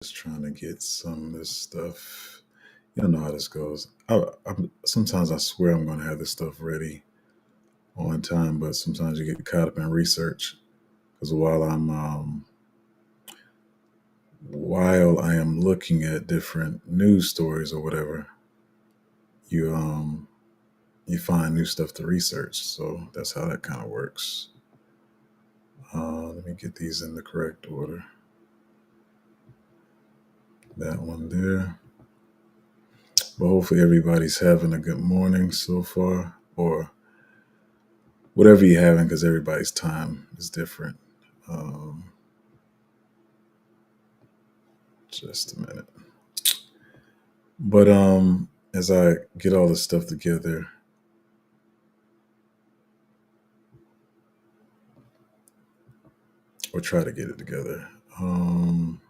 Just trying to get some of this stuff. You don't know how this goes. Sometimes I swear I'm going to have this stuff ready on time, but sometimes you get caught up in research. Because while I am looking at different news stories or whatever, you you find new stuff to research. So that's how that kind of works. Let me get these in the correct order. That one there. But hopefully everybody's having a good morning so far, or whatever you're having, because everybody's time is different. Um, just a minute. But as I get all this stuff together, or try to get it together. Um,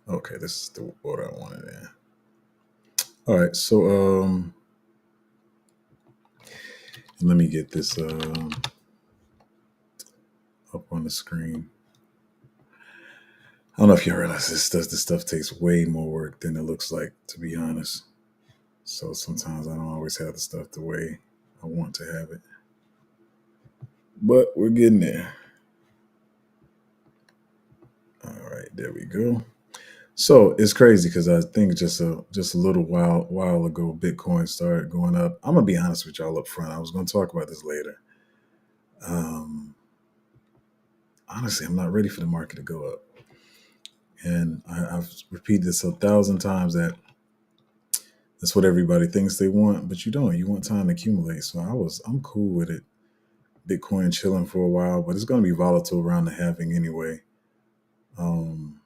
okay, this is the order I wanted in. All right, so let me get this up on the screen. I don't know if you realize this stuff takes way more work than it looks like, to be honest. So sometimes I don't always have the stuff the way I want to have it. But we're getting there. All right, there we go. So it's crazy because I think just a little while ago, Bitcoin started going up. I'm gonna be honest with y'all up front. I was gonna talk about this later. Um, Honestly, I'm not ready for the market to go up, and I've repeated this 1,000 times that that's what everybody thinks they want, but you don't. You want time to accumulate. So I'm cool with it. Bitcoin chilling for a while, but it's gonna be volatile around the halving anyway. Um,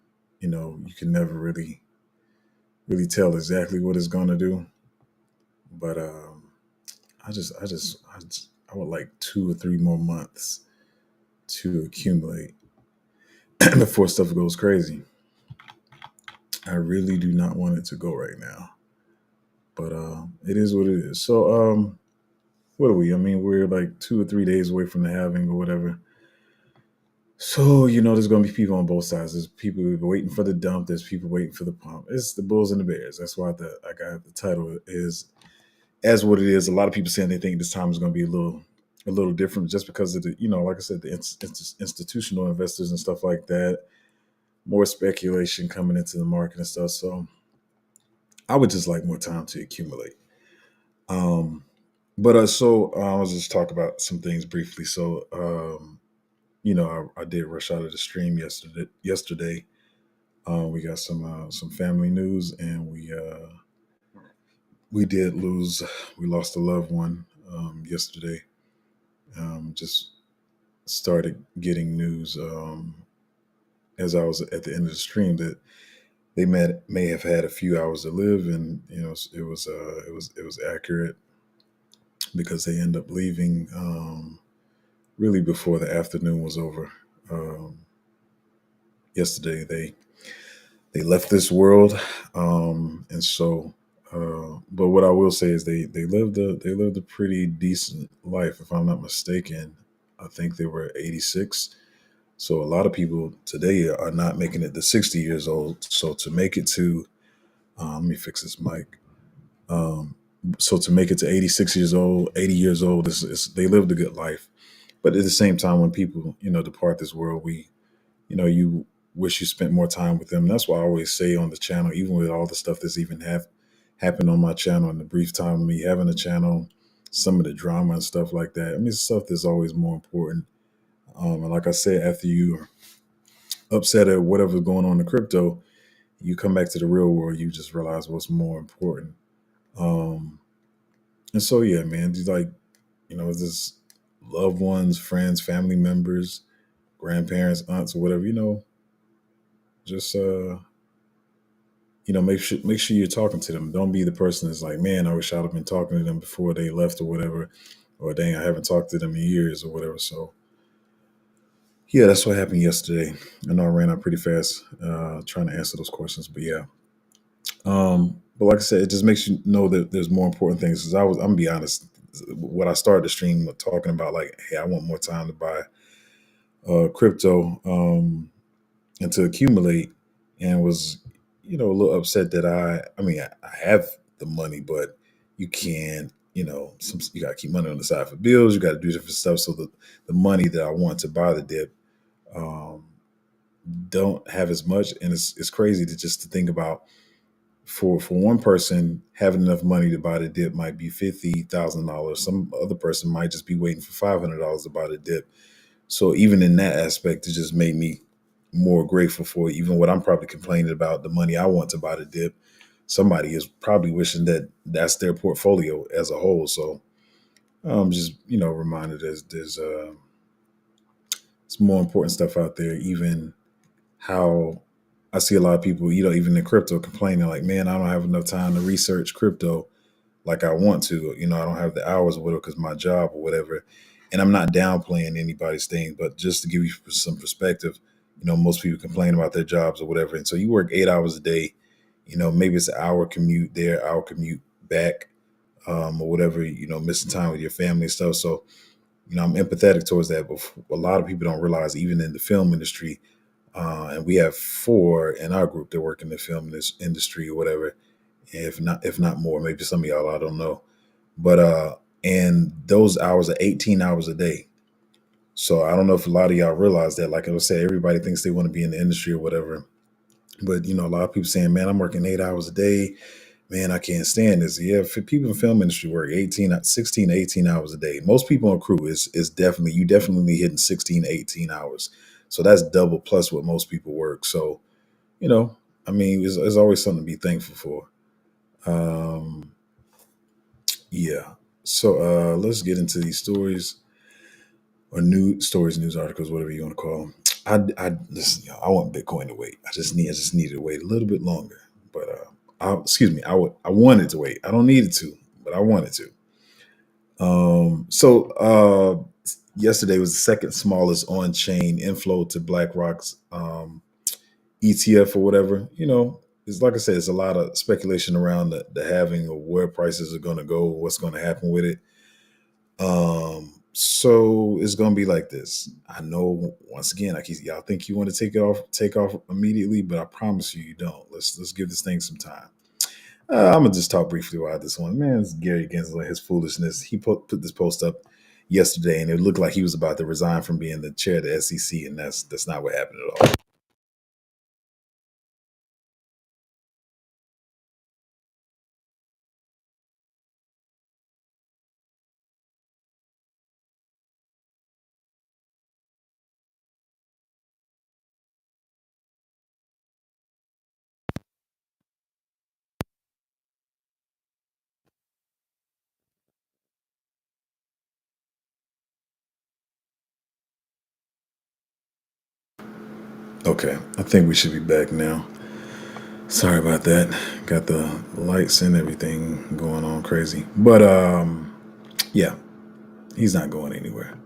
you can never really tell exactly what it's gonna do, but I would like 2 or 3 more months to accumulate before stuff goes crazy. I really do not want it to go right now, but it is what it is. So what are we? I mean, we're like 2 or 3 days away from the halving or whatever. So there's going to be people on both sides. There's people waiting for the dump. There's people waiting for the pump. It's the bulls and the bears. That's why I got the title is as what it is. A lot of people saying they think this time is going to be a little different just because of the like I said, the institutional investors and stuff like that. More speculation coming into the market and stuff. So I would just like more time to accumulate. Um, but I'll just talk about some things briefly. So I did rush out of the stream yesterday. We got some family news, and we did lose. We lost a loved one yesterday. Just started getting news as I was at the end of the stream that they may have had a few hours to live, and it was accurate because they end up leaving really before the afternoon was over. Um, Yesterday they left this world, and so. But what I will say is they lived a pretty decent life, if I'm not mistaken. I think they were 86. So a lot of people today are not making it to 60 years old. So to make it to, let me fix this mic. Um, so to make it to 86 years old, 80 years old, they lived a good life. But at the same time, when people, depart this world, you wish you spent more time with them. That's why I always say on the channel, even with all the stuff that's even happened on my channel in the brief time of me having a channel, some of the drama and stuff like that. I mean, it's stuff that's always more important. And like I said, after you are upset at whatever's going on in crypto, you come back to the real world, you just realize what's more important. Um, and so, yeah, man, just like, just loved ones, friends, family members, grandparents, aunts, or whatever, just, make sure you're talking to them. Don't be the person that's like, man, I wish I'd have been talking to them before they left or whatever, or dang, I haven't talked to them in years or whatever. So, yeah, that's what happened yesterday. I know I ran out pretty fast trying to answer those questions, but yeah. But like I said, it just makes you know that there's more important things. Because I'm gonna be honest, what I started the stream talking about, like, hey, I want more time to buy crypto, and to accumulate, and was, a little upset that I mean, I have the money, but you can't, you got to keep money on the side for bills. You got to do different stuff. So the money that I want to buy the dip, um, don't have as much, and it's crazy to think about. For one person, having enough money to buy the dip might be $50,000. Some other person might just be waiting for $500 to buy the dip. So even in that aspect, it just made me more grateful for even what I'm probably complaining about, the money I want to buy the dip. Somebody is probably wishing that that's their portfolio as a whole. So just reminded there's some more important stuff out there. Even how I see a lot of people, even in crypto, complaining like, "Man, I don't have enough time to research crypto like I want to. I don't have the hours or whatever because my job or whatever." And I'm not downplaying anybody's thing, but just to give you some perspective, most people complain about their jobs or whatever. And so you work 8 hours a day, maybe it's an hour commute there, hour commute back, or whatever, missing time with your family and stuff. So, I'm empathetic towards that. But a lot of people don't realize, even in the film industry, and we have four in our group that work in the film industry or whatever, if not more, maybe some of y'all, I don't know. But and those hours are 18 hours a day. So I don't know if a lot of y'all realize that. Like I was saying, everybody thinks they want to be in the industry or whatever. But a lot of people saying, "Man, I'm working 8 hours a day. Man, I can't stand this." Yeah, for people in the film industry work 16 to 18 hours a day. Most people on crew is definitely, you definitely hitting 16 to 18 hours. So that's double plus what most people work. So, you know, I mean, it's always something to be thankful for. Yeah. So let's get into these stories, or news stories, news articles, whatever you want to call them. I listen, I want Bitcoin to wait. I just needed to wait a little bit longer. But excuse me, I wanted to wait. I don't need it to, but I wanted to. So yesterday was the second smallest on-chain inflow to BlackRock's ETF or whatever. It's like I said, it's a lot of speculation around the halving, or where prices are going to go, what's going to happen with it. So it's gonna be like this. I know, once again, like y'all think you want to take off immediately, but I promise you, you don't. Let's give this thing some time. I'm gonna just talk briefly about this one. Man, it's Gary Gensler, his foolishness. He put this post up yesterday, and it looked like he was about to resign from being the chair of the SEC, and that's not what happened at all. Okay, I think we should be back now. Sorry about that. Got the lights and everything going on crazy, but yeah, he's not going anywhere.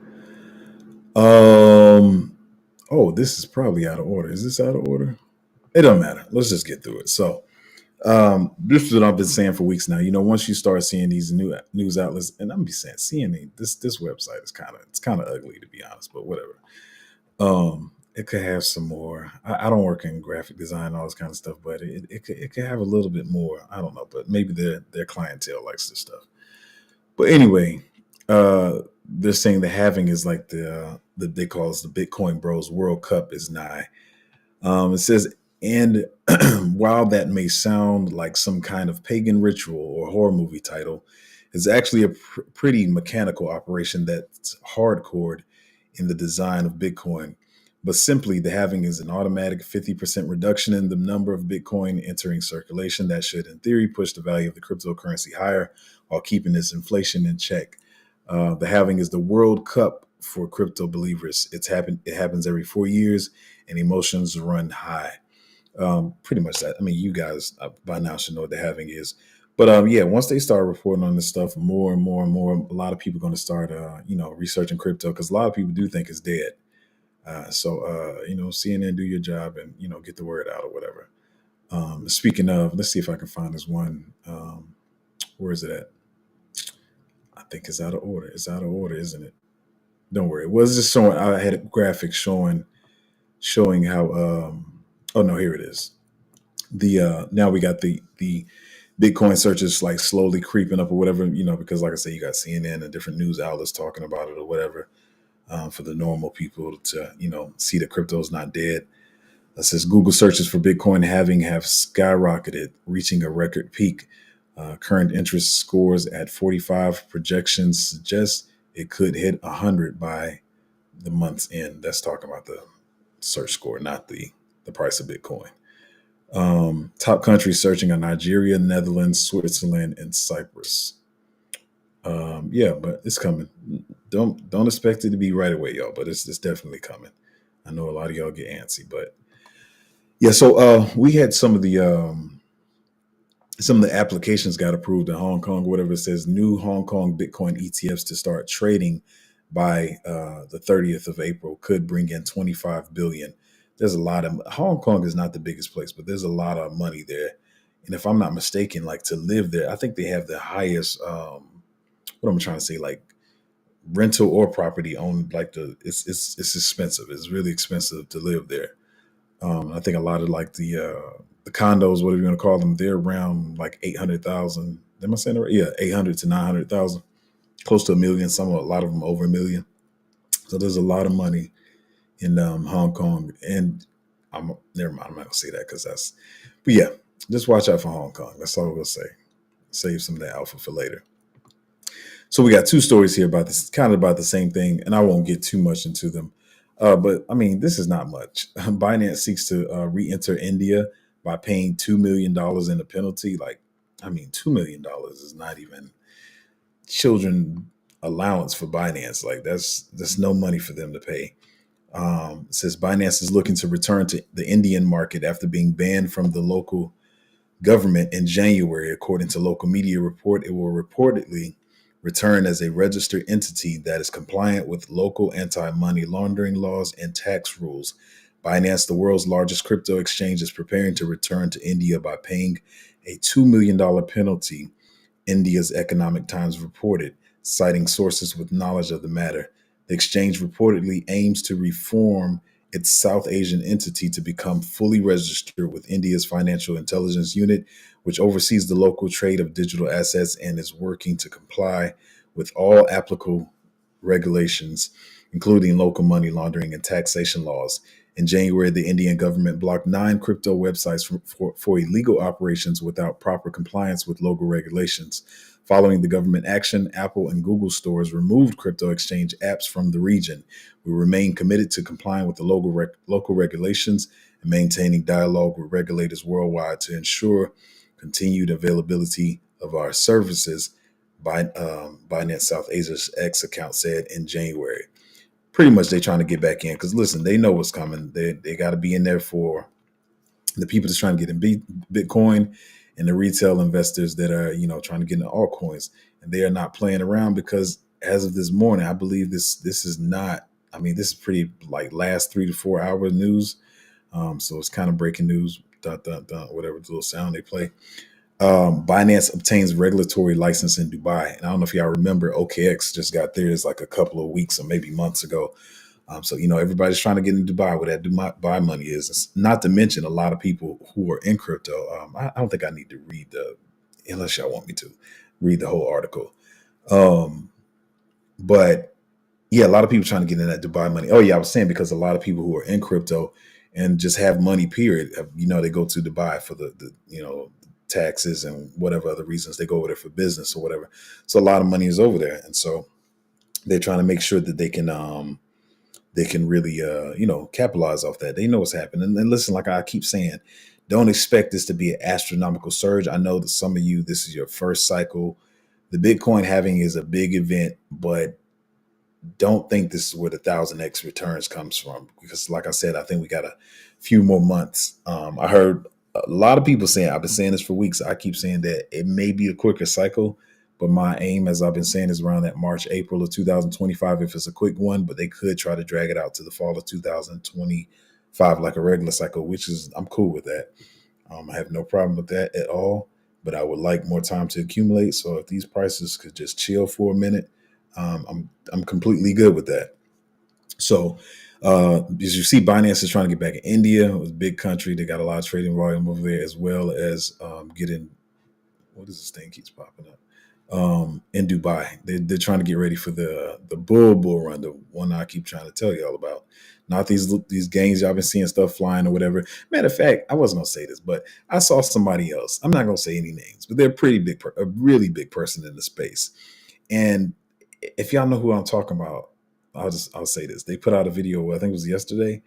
Um, oh, this is probably out of order. Is this out of order? It don't matter. Let's just get through it. So, this is what I've been saying for weeks now. Once you start seeing these new news outlets, and I'm be saying CNN, this website is kind of ugly, to be honest, but whatever. It could have some more. I don't work in graphic design and all this kind of stuff, but it could have a little bit more. I don't know, but maybe their clientele likes this stuff. But anyway, they're saying the having is like the they call it the Bitcoin Bros World Cup is nigh. It says, and while that may sound like some kind of pagan ritual or horror movie title, it's actually a pretty mechanical operation that's hardcore in the design of Bitcoin. But simply, the halving is an automatic 50% reduction in the number of Bitcoin entering circulation that should, in theory, push the value of the cryptocurrency higher while keeping its inflation in check. The halving is the World Cup for crypto believers. It happens every 4 years, and emotions run high. Pretty much that. I mean, you guys by now should know what the halving is. But yeah, once they start reporting on this stuff more and more and more, a lot of people are going to start, researching crypto, because a lot of people do think it's dead. So, CNN, do your job and get the word out or whatever. Speaking of, let's see if I can find this one. Where is it at? I think it's out of order. It's out of order, isn't it? Don't worry. It was just showing. I had a graphic showing how Oh no, here it is. The Now we got the Bitcoin searches like slowly creeping up or whatever, because like I say, you got CNN and different news outlets talking about it or whatever, for the normal people to, see that crypto is not dead. It says Google searches for Bitcoin halving have skyrocketed, reaching a record peak. Current interest scores at 45. Projections suggest it could hit 100 by the month's end. That's talking about the search score, not the price of Bitcoin. Top countries searching are Nigeria, Netherlands, Switzerland, and Cyprus. Yeah, but it's coming. Don't expect it to be right away, y'all. But it's definitely coming. I know a lot of y'all get antsy, but yeah. So we had some of the applications got approved in Hong Kong. Whatever it says, new Hong Kong Bitcoin ETFs to start trading by the 30th of April could bring in 25 billion. There's a lot of Hong Kong is not the biggest place, but there's a lot of money there. And if I'm not mistaken, like to live there, I think they have the highest. What I'm trying to say, like rental or property owned, like it's expensive. It's really expensive to live there. I think a lot of like the condos, whatever you want to call them, they're around like 800,000. Am I saying that right? Yeah, 800 to 900,000, close to a million. A lot of them over a million. So there's a lot of money in Hong Kong, and I'm never mind. I'm not gonna say that because that's. But yeah, just watch out for Hong Kong. That's all we'll say. Save some of that alpha for later. So we got two stories here about this, kind of about the same thing, and I won't get too much into them. But I mean, this is not much. Binance seeks to re-enter India by paying $2 million in a penalty. Like, I mean, $2 million is not even children allowance for Binance. Like, that's no money for them to pay. It says Binance is looking to return to the Indian market after being banned from the local government in January. According to local media report, it will reportedly return as a registered entity that is compliant with local anti-money laundering laws and tax rules. Binance, the world's largest crypto exchange, is preparing to return to India by paying a $2 million penalty, India's Economic Times reported, citing sources with knowledge of the matter. The exchange reportedly aims to reform its South Asian entity to become fully registered with India's Financial Intelligence Unit, which oversees the local trade of digital assets and is working to comply with all applicable regulations, including local money laundering and taxation laws. In January, the Indian government blocked 9 crypto websites for illegal operations without proper compliance with local regulations. Following the government action, Apple and Google stores removed crypto exchange apps from the region. We remain committed to complying with the local regulations and maintaining dialogue with regulators worldwide to ensure continued availability of our services, Binance South Asia's X account said in January. Pretty much they trying to get back in because listen, they know what's coming. They got to be in there for the people that's trying to get in Bitcoin and the retail investors that are, trying to get into altcoins. And they are not playing around because as of this morning, I believe this is not, I mean, this is pretty like last 3 to 4 hour news. So it's kind of breaking news, dot, dot, dot, whatever little sound they play. Binance obtains regulatory license in Dubai. And I don't know if y'all remember, OKX just got theirs like a couple of weeks or maybe months ago. So, everybody's trying to get in Dubai where that Dubai money is. It's not to mention a lot of people who are in crypto. I don't think I need to read unless y'all want me to, read the whole article. But yeah, a lot of people trying to get in that Dubai money. Oh yeah, I was saying because a lot of people who are in crypto and just have money, period, they go to Dubai for the taxes and whatever other reasons they go over there for business or whatever. So a lot of money is over there. And so they're trying to make sure that they can really, capitalize off that. They know what's happening. And listen, like I keep saying, don't expect this to be an astronomical surge. I know that some of you, this is your first cycle. The Bitcoin halving is a big event, but don't think this is where the 1,000x returns comes from. Because like I said, I think we got a few more months. I heard a lot of people saying, I've been saying this for weeks. I keep saying that it may be a quicker cycle, but my aim, as I've been saying, is around that March, April of 2025, if it's a quick one, but they could try to drag it out to the fall of 2025, like a regular cycle, which is, I'm cool with that. I have no problem with that at all, but I would like more time to accumulate. So if these prices could just chill for a minute, I'm completely good with that. So As you see, Binance is trying to get back in India. It was a big country. They got a lot of trading volume over there, as well as getting, what is this thing keeps popping up? In Dubai. They're trying to get ready for the bull run, the one I keep trying to tell y'all about. Not these gangs y'all been seeing stuff flying or whatever. Matter of fact, I wasn't gonna say this, but I saw somebody else. I'm not gonna say any names, but they're pretty big, a really big person in the space. And if y'all know who I'm talking about, I'll say this. They put out a video, I think it was yesterday,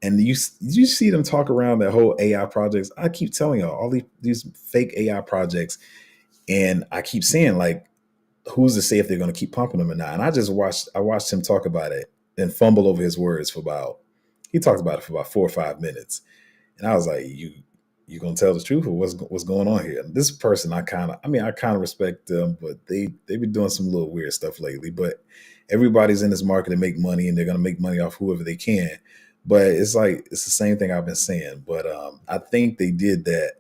and you see them talk around that whole AI projects. I keep telling y'all all these fake AI projects, and I keep saying, like, who's to say if they're going to keep pumping them or not? And I watched him talk about it and fumble over his words for about, he talked about it for about 4 or 5 minutes. And I was like, you gonna tell the truth, or what's going on here? And this person, I kind of respect them, but they been doing some little weird stuff lately. But everybody's in this market to make money, and they're gonna make money off whoever they can. But it's like, it's the same thing I've been saying. But I think they did that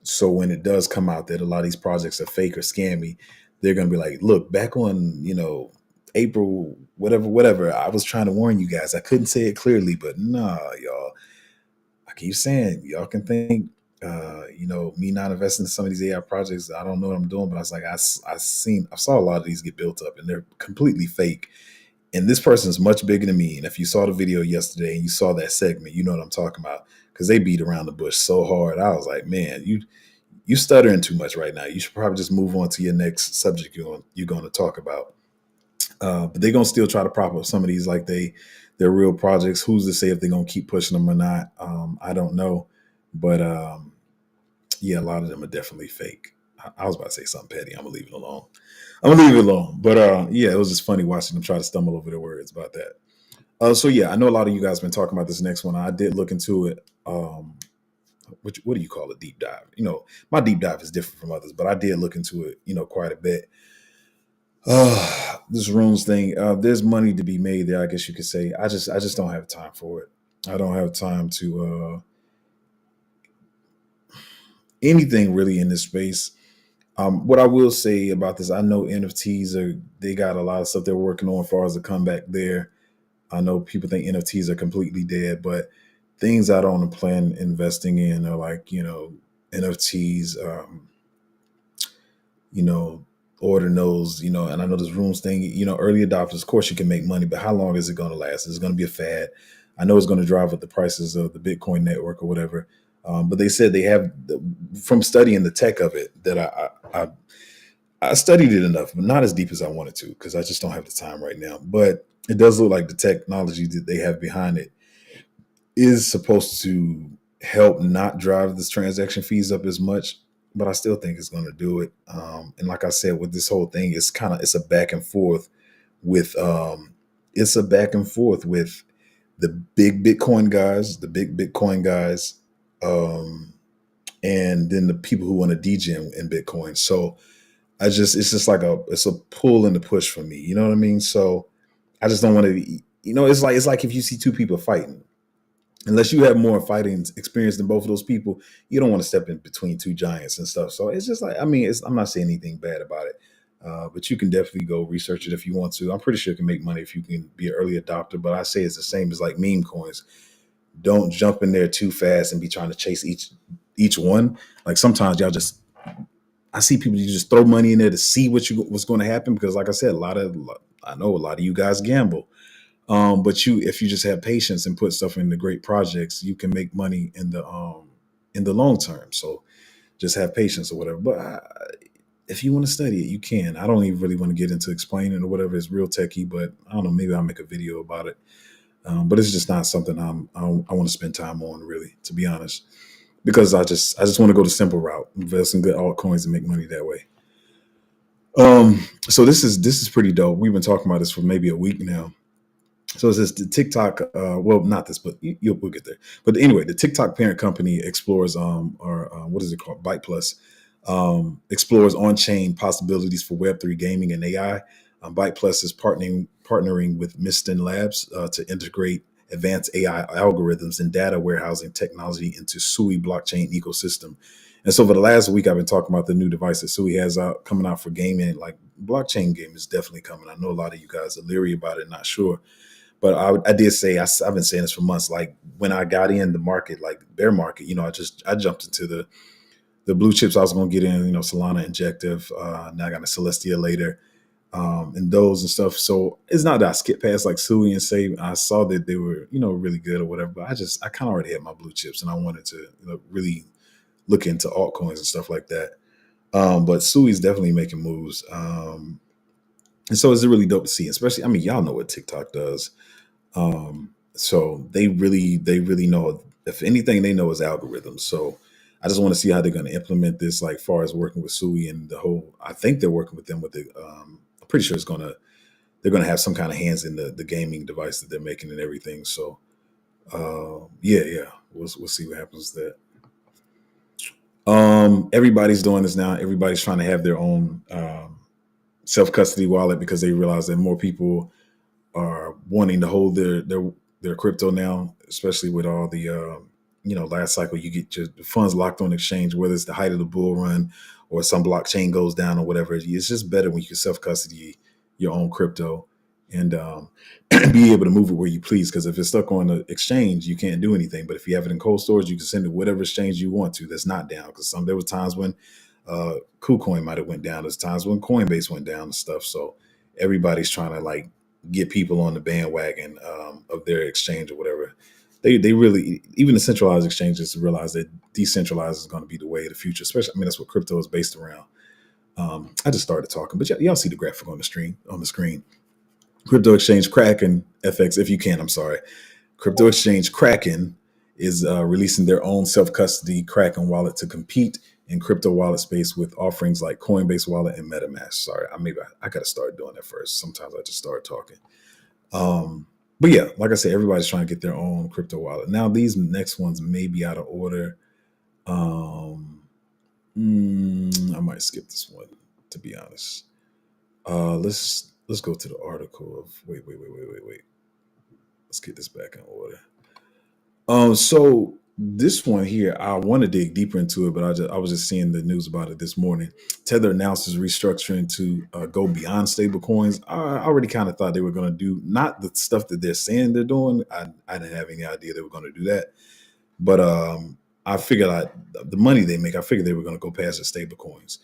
so when it does come out that a lot of these projects are fake or scammy, they're gonna be like, look, back on, April, whatever, I was trying to warn you guys. I couldn't say it clearly, but nah, y'all. I keep saying, y'all can think, me not investing in some of these AI projects, I don't know what I'm doing, but I was like, I saw a lot of these get built up, and they're completely fake. And this person's much bigger than me. And if you saw the video yesterday and you saw that segment, you know what I'm talking about, because they beat around the bush so hard. I was like, man, you stuttering too much right now. You should probably just move on to your next subject you're going to talk about. But they're gonna still try to prop up some of these like they're real projects. Who's to say if they're gonna keep pushing them or not? I don't know, but yeah, a lot of them are definitely fake. I was about to say something petty. I'm gonna leave it alone. I'm gonna leave it alone. But yeah, it was just funny watching them try to stumble over their words about that. So yeah, I know a lot of you guys been talking about this next one. I did look into it. What do you call a deep dive? My deep dive is different from others, but I did look into it, quite a bit. This runes thing. There's money to be made there, I guess you could say. I just don't have time for it. I don't have time to anything really in this space. What I will say about this, I know they got a lot of stuff they're working on as far as the comeback there. I know people think NFTs are completely dead, but things I don't plan investing in are like, NFTs, you know, ordinals, and I know this runes thing, early adopters, of course you can make money, but how long is it going to last? Is it going to be a fad? I know it's going to drive up the prices of the Bitcoin network or whatever. But they said they have, from studying the tech of it, that I studied it enough, but not as deep as I wanted to, because I just don't have the time right now. But it does look like the technology that they have behind it is supposed to help not drive this transaction fees up as much, but I still think it's going to do it. And like I said, with this whole thing, it's a back and forth with the big Bitcoin guys, and then the people who want to degen in Bitcoin. So it's just like it's a pull and a push for me. You know what I mean? So I just don't want to. It's like if you see two people fighting, unless you have more fighting experience than both of those people, you don't want to step in between two giants and stuff. So it's just like, I'm not saying anything bad about it, but you can definitely go research it if you want to. I'm pretty sure you can make money if you can be an early adopter, but I say it's the same as like meme coins. Don't jump in there too fast and be trying to chase each one. Like sometimes I see people, you just throw money in there to see what's going to happen, because like I said, I know a lot of you guys gamble. But if you just have patience and put stuff into great projects, you can make money in the long term. So just have patience or whatever. But if you want to study it, you can. I don't even really want to get into explaining or whatever. It's real techie, but I don't know. Maybe I'll make a video about it. But it's just not something I want to spend time on, really, to be honest, because I just want to go the simple route, invest in good altcoins and make money that way. So this is pretty dope. We've been talking about this for maybe a week now. So it says the TikTok, well, not this, but we'll get there. But anyway, the TikTok parent company explores, what is it called? Byte Plus, explores on-chain possibilities for Web3 gaming and AI. Byte Plus is partnering with Miston Labs to integrate advanced AI algorithms and data warehousing technology into Sui blockchain ecosystem. And so for the last week, I've been talking about the new device that Sui has coming out for gaming. Like blockchain game is definitely coming. I know a lot of you guys are leery about it, not sure. But I did say I've been saying this for months. Like when I got in the market, like bear market, I jumped into the blue chips I was going to get in. Solana, Injective. Now I got a Celestia later, and those and stuff. So it's not that I skipped past like Sui and Save. I saw that they were really good or whatever. But I kind of already had my blue chips, and I wanted to really look into altcoins and stuff like that. But Sui's definitely making moves. And so it's really dope to see, especially, I mean, y'all know what TikTok does. So they really know, if anything, they know is algorithms. So I just want to see how they're going to implement this, like far as working with Sui and the whole, I think they're working with them with I'm pretty sure they're going to have some kind of hands in the gaming device that they're making and everything. So, yeah, we'll see what happens with that. Everybody's doing this now. Everybody's trying to have their own, self custody wallet because they realize that more people are wanting to hold their crypto now, especially with all the last cycle you get your funds locked on exchange, whether it's the height of the bull run or some blockchain goes down or whatever. It's just better when you can self custody your own crypto and be able to move it where you please. Because if it's stuck on the exchange, you can't do anything. But if you have it in cold storage, you can send it whatever exchange you want to. That's not down because there was times when KuCoin might have went down. There's times when Coinbase went down and stuff. So everybody's trying to like get people on the bandwagon of their exchange or whatever. They really, even the centralized exchanges, realize that decentralized is going to be the way of the future. Especially, I mean, that's what crypto is based around. I just started talking, but y'all see the graphic on the screen. Crypto exchange Kraken FX, if you can, I'm sorry. Crypto exchange Kraken is releasing their own self-custody Kraken wallet to compete in crypto wallet space with offerings like Coinbase Wallet and MetaMask. Sorry, I got to start doing that first. Sometimes I just start talking. But yeah, like I said, everybody's trying to get their own crypto wallet. Now these next ones may be out of order. I might skip this one, to be honest. Let's go to the article of wait. Let's get this back in order. So this one here, I want to dig deeper into it, but I was just seeing the news about it this morning. Tether announces restructuring to go beyond stable coins. I already kind of thought they were going to do not the stuff that they're saying they're doing. I didn't have any idea they were going to do that, but I figured the money they make, I figured they were going to go past the stable coins.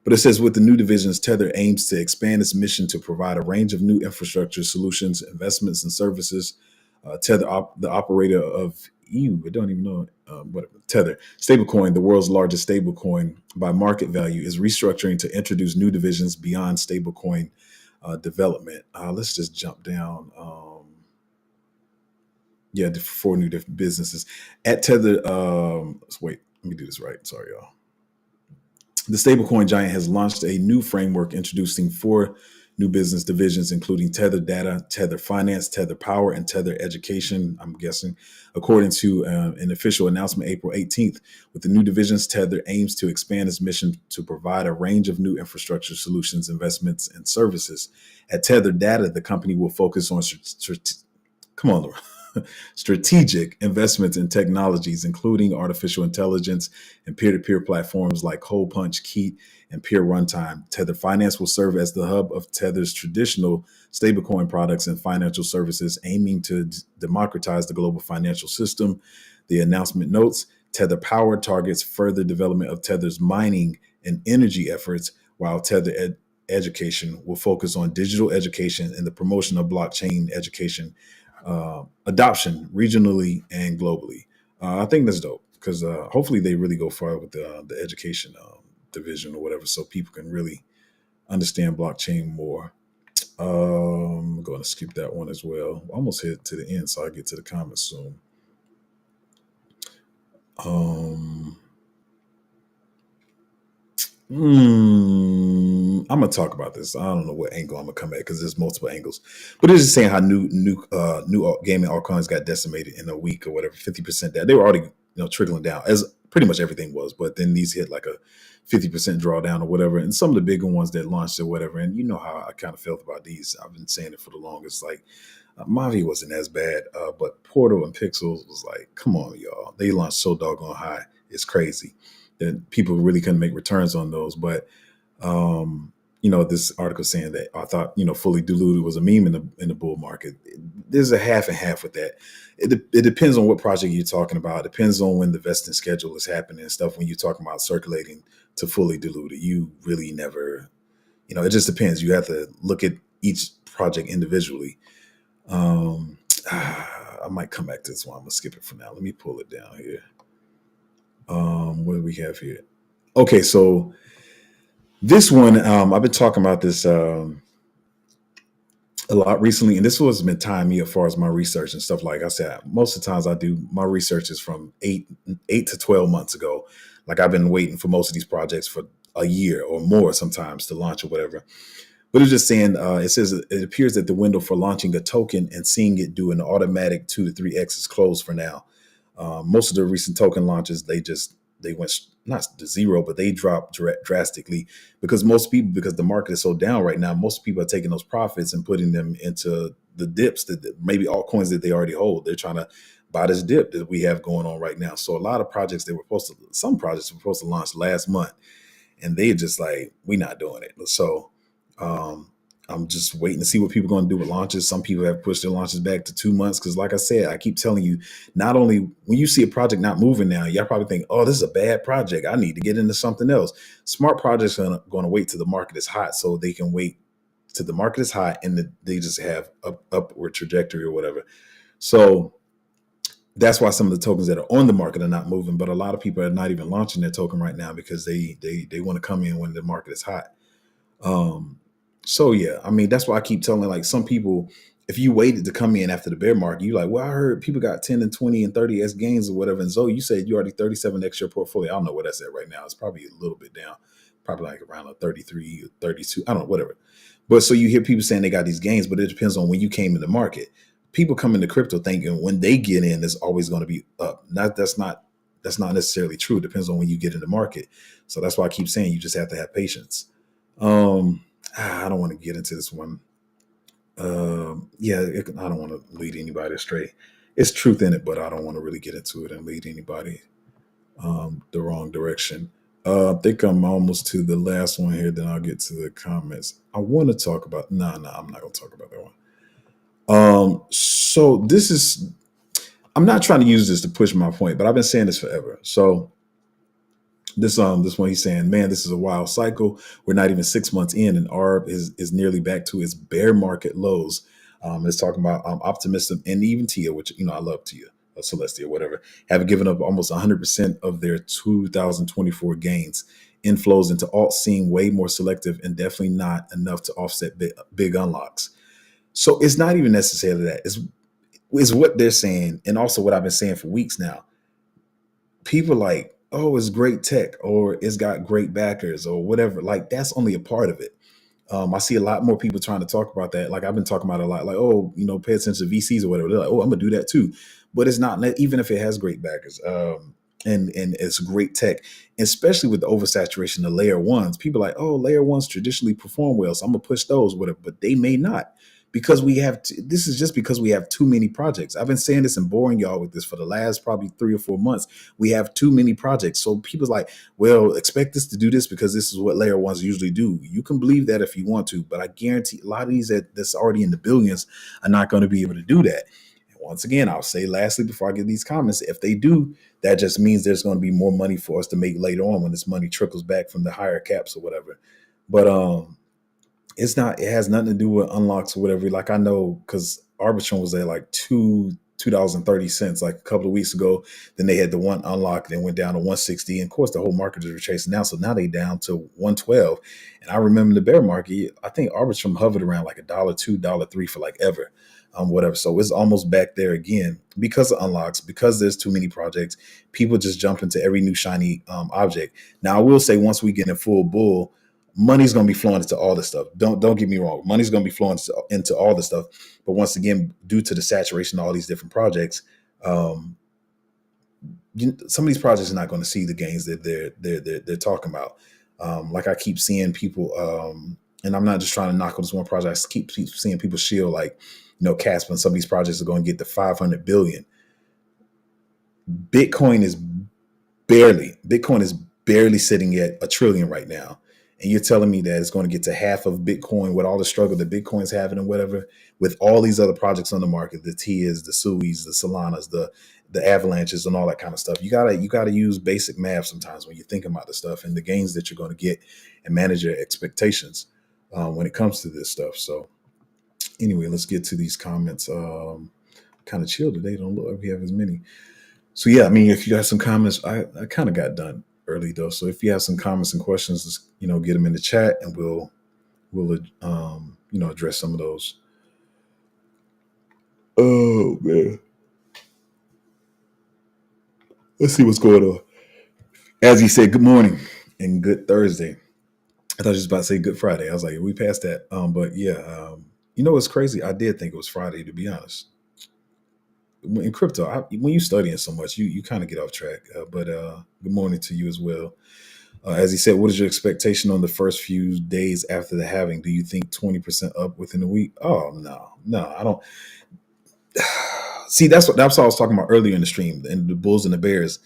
But it says with the new divisions, Tether aims to expand its mission to provide a range of new infrastructure solutions, investments, and services. Tether, the operator of I don't even know what Tether stablecoin, the world's largest stablecoin by market value, is restructuring to introduce new divisions beyond stablecoin development. Let's just jump down. The 4 new different businesses at Tether. Wait, let me do this right. Sorry, y'all. The stablecoin giant has launched a new framework introducing 4 new business divisions, including Tether Data, Tether Finance, Tether Power, and Tether Education, I'm guessing. According to an official announcement April 18th, with the new divisions, Tether aims to expand its mission to provide a range of new infrastructure solutions, investments, and services. At Tether Data, the company will focus on strategic investments in technologies, including artificial intelligence and peer-to-peer platforms like Hole Punch, Keat, and Peer Runtime. Tether Finance will serve as the hub of Tether's traditional stablecoin products and financial services, aiming to democratize the global financial system. The announcement notes Tether Power targets further development of Tether's mining and energy efforts, while Tether Education will focus on digital education and the promotion of blockchain education adoption regionally and globally. I think that's dope because hopefully they really go far with the education division or whatever, so people can really understand blockchain more. I'm going to skip that one as well. Almost hit to the end, so I get to the comments soon. I'm gonna talk about this. I don't know what angle I'm gonna come at because there's multiple angles, but it's just saying how new gaming altcoins got decimated in a week or whatever, 50% down. They were already trickling down as pretty much everything was, but then these hit like a 50% drawdown or whatever, and some of the bigger ones that launched or whatever. And you know how I kind of felt about these. I've been saying it for the longest. Like Mavi wasn't as bad, but Portal and Pixels was like, come on, y'all. They launched so doggone high. It's crazy that people really couldn't make returns on those. But this article saying that I thought, fully diluted was a meme in the bull market. There's a half and half with that. It depends on what project you're talking about. It depends on when the vesting schedule is happening and stuff. When you're talking about circulating to fully diluted, you really never, it just depends. You have to look at each project individually. I might come back to this one. I'm gonna skip it for now. Let me pull it down here. What do we have here? Okay, so this one, I've been talking about this a lot recently, and this was been tying me as far as my research and stuff. Like I said, most of the times I do my research is from eight to 12 months ago. Like I've been waiting for most of these projects for a year or more sometimes to launch or whatever. But it's just saying, it says it appears that the window for launching a token and seeing it do an automatic 2 to 3x is closed for now. Most of the recent token launches, they went not to zero, but they dropped drastically because because the market is so down right now, most people are taking those profits and putting them into the dips that maybe altcoins that they already hold. They're trying to buy this dip that we have going on right now. So a lot of projects some projects were supposed to launch last month, and they just like, we're not doing it. So um, I'm just waiting to see what people are going to do with launches. Some people have pushed their launches back to 2 months because, like I said, I keep telling you, not only when you see a project not moving now, y'all probably think, oh, this is a bad project. I need to get into something else. Smart projects are going to wait till the market is hot so they can wait till the market is hot and they just have upward trajectory or whatever. So that's why some of the tokens that are on the market are not moving, but a lot of people are not even launching their token right now because they want to come in when the market is hot. Um, so yeah, I mean, that's why I keep telling like some people, if you waited to come in after the bear market, you like, well, I heard people got 10 and 20 and 30x gains or whatever. And Zoe, you said you already 37x your portfolio. I don't know what that's at right now. It's probably a little bit down, probably like around a 33 or 32. I don't know, whatever. But so you hear people saying they got these gains, but it depends on when you came in the market. People come into crypto thinking when they get in, it's always going to be up. That's not necessarily true. It depends on when you get in the market. So that's why I keep saying you just have to have patience. Um, I don't want to get into this one. I don't want to lead anybody astray. It's truth in it, but I don't want to really get into it and lead anybody the wrong direction. I think I'm almost to the last one here. Then I'll get to the comments. I want to talk about. No, I'm not going to talk about that one. So this is. I'm not trying to use this to push my point, but I've been saying this forever. So this one he's saying, man, this is a wild cycle. We're not even 6 months in, and ARB is nearly back to its bear market lows. It's talking about optimism, and even Tia, which I love Tia, Celestia, whatever, have given up almost 100% of their 2024 gains. Inflows into alt seem way more selective and definitely not enough to offset big unlocks. So it's not even necessarily that. It's what they're saying, and also what I've been saying for weeks now. People like, oh, it's great tech or it's got great backers or whatever. Like that's only a part of it. I see a lot more people trying to talk about that. Like I've been talking about it a lot, like, oh, pay attention to VCs or whatever. They're like, oh, I'm gonna do that too. But it's not, even if it has great backers, and it's great tech, especially with the oversaturation of layer ones. People are like, oh, layer ones traditionally perform well, so I'm gonna push those, whatever, but they may not because this is just because we have too many projects. I've been saying this and boring y'all with this for the last probably 3 or 4 months. We have too many projects. So people's like, well, expect this to do this because this is what layer ones usually do. You can believe that if you want to, but I guarantee a lot of these that's already in the billions are not going to be able to do that. And once again, I'll say lastly before I get these comments, if they do, that just means there's going to be more money for us to make later on when this money trickles back from the higher caps or whatever. But it has nothing to do with unlocks or whatever. Like I know because Arbitrum was at like $2.30 like a couple of weeks ago. Then they had the one unlock, then went down to 160. And of course, the whole market is retracing now. So now they down to 112. And I remember the bear market, I think Arbitrum hovered around like $1.02, $1.03 for like ever. Whatever. So it's almost back there again because of unlocks, because there's too many projects. People just jump into every new shiny object. Now, I will say once we get in full bull, money's going to be flowing into all this stuff. Don't get me wrong. Money's going to be flowing into all this stuff. But once again, due to the saturation of all these different projects, some of these projects are not going to see the gains that they're talking about. Like I keep seeing people, and I'm not just trying to knock on this one project. I keep seeing people shield like, Casper and some of these projects are going to get to 500 billion. Bitcoin is barely sitting at a trillion right now. and you're telling me that it's going to get to half of Bitcoin with all the struggle that Bitcoin's having and whatever, with all these other projects on the market, the Tias, the Suis, the Solanas, the Avalanches, and all that kind of stuff. You gotta use basic math sometimes when you're thinking about the stuff and the gains that you're going to get, and manage your expectations when it comes to this stuff. So anyway, let's get to these comments. Kind of chill today. Don't look like we have as many. So yeah, I mean, if you got some comments, I kind of got done early though. So if you have some comments and questions, just get them in the chat, and we'll address some of those. Oh man, let's see what's going on. As he said, good morning and good Thursday. I thought you was about to say Good Friday. I was like, we passed that. But yeah, what's crazy? I did think it was Friday, to be honest. In crypto, when you studying so much, you kind of get off track. But good morning to you as well. As he said, what is your expectation on the first few days after the halving? Do you think 20% up within a week? Oh no, I don't. See, that's what I was talking about earlier in the stream, and the Bulls and the Bears.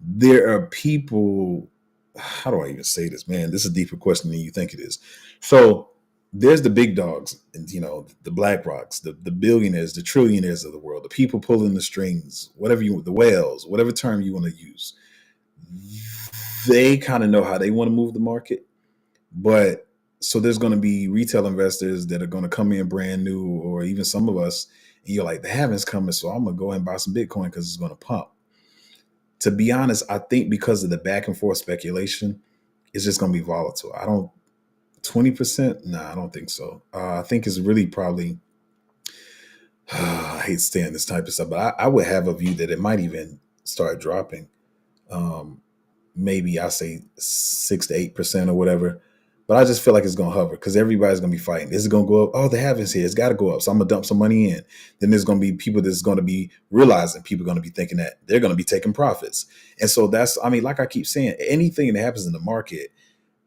There are people. How do I even say this, man? This is a deeper question than you think it is. So there's the big dogs, and the Black Rocks, the billionaires, the trillionaires of the world, the people pulling the strings, the whales, whatever term you want to use. They kind of know how they want to move the market, but so there's going to be retail investors that are going to come in brand new, or even some of us, and you're like, the halving's coming, so I'm going to go ahead and buy some Bitcoin because it's going to pump. To be honest, I think because of the back and forth speculation, it's just going to be volatile. 20%? Nah, I don't think so. I think it's really probably, I hate saying this type of stuff, but I would have a view that it might even start dropping. Maybe I say 6 to 8% or whatever. But I just feel like it's going to hover because everybody's going to be fighting. Is it going to go up? Oh, the halving's here. It's got to go up. So I'm going to dump some money in. Then there's going to be people that's going to be realizing, people are going to be thinking that they're going to be taking profits. And so like I keep saying, anything that happens in the market,